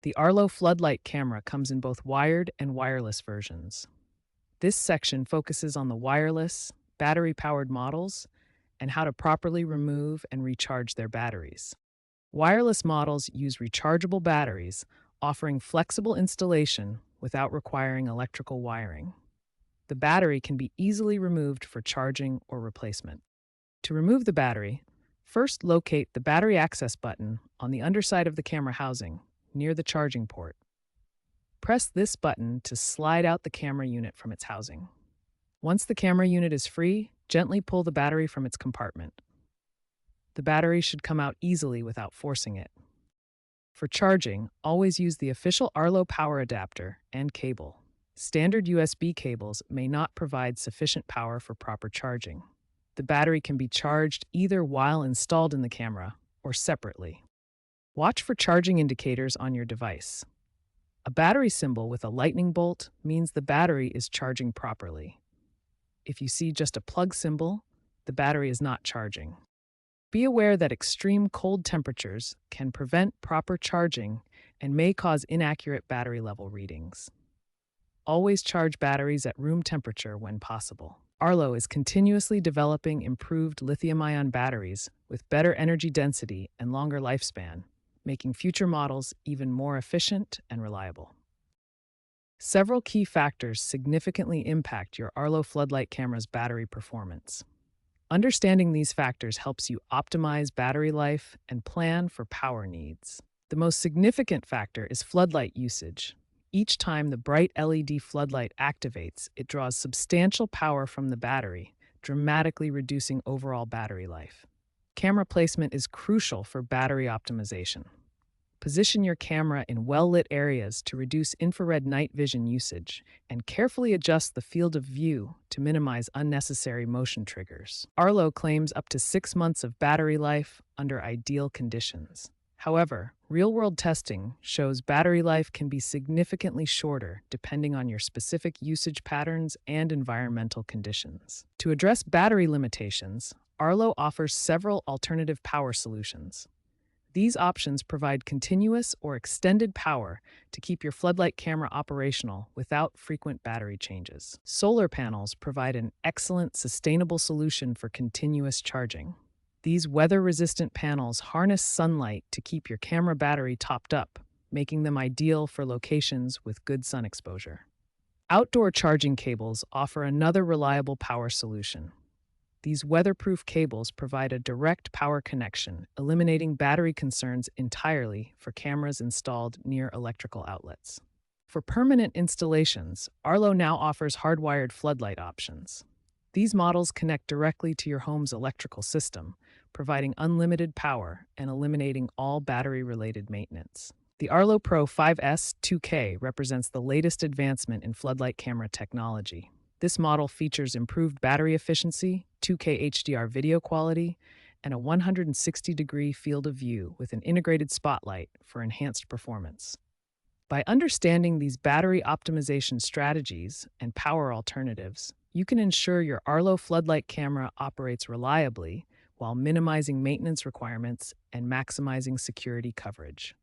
The Arlo Floodlight Camera comes in both wired and wireless versions. This section focuses on the wireless, battery-powered models and how to properly remove and recharge their batteries. Wireless models use rechargeable batteries, offering flexible installation without requiring electrical wiring. The battery can be easily removed for charging or replacement. To remove the battery, first locate the battery access button on the underside of the camera housing, near the charging port. Press this button to slide out the camera unit from its housing. Once the camera unit is free, gently pull the battery from its compartment. The battery should come out easily without forcing it. For charging, always use the official Arlo power adapter and cable. Standard USB cables may not provide sufficient power for proper charging. The battery can be charged either while installed in the camera or separately. Watch for charging indicators on your device. A battery symbol with a lightning bolt means the battery is charging properly. If you see just a plug symbol, the battery is not charging. Be aware that extreme cold temperatures can prevent proper charging and may cause inaccurate battery level readings. Always charge batteries at room temperature when possible. Arlo is continuously developing improved lithium-ion batteries with better energy density and longer lifespan, making future models even more efficient and reliable. Several key factors significantly impact your Arlo Floodlight camera's battery performance. Understanding these factors helps you optimize battery life and plan for power needs. The most significant factor is floodlight usage. Each time the bright LED floodlight activates, it draws substantial power from the battery, dramatically reducing overall battery life. Camera placement is crucial for battery optimization. Position your camera in well-lit areas to reduce infrared night vision usage, and carefully adjust the field of view to minimize unnecessary motion triggers. Arlo claims up to 6 months of battery life under ideal conditions. However, real-world testing shows battery life can be significantly shorter depending on your specific usage patterns and environmental conditions. To address battery limitations, Arlo offers several alternative power solutions. These options provide continuous or extended power to keep your floodlight camera operational without frequent battery changes. Solar panels provide an excellent sustainable solution for continuous charging. These weather-resistant panels harness sunlight to keep your camera battery topped up, making them ideal for locations with good sun exposure. Outdoor charging cables offer another reliable power solution. These weatherproof cables provide a direct power connection, eliminating battery concerns entirely for cameras installed near electrical outlets. For permanent installations, Arlo now offers hardwired floodlight options. These models connect directly to your home's electrical system, providing unlimited power and eliminating all battery-related maintenance. The Arlo Pro 5S 2K represents the latest advancement in floodlight camera technology. This model features improved battery efficiency, 2K HDR video quality, and a 160-degree field of view with an integrated spotlight for enhanced performance. By understanding these battery optimization strategies and power alternatives, you can ensure your Arlo Floodlight camera operates reliably while minimizing maintenance requirements and maximizing security coverage.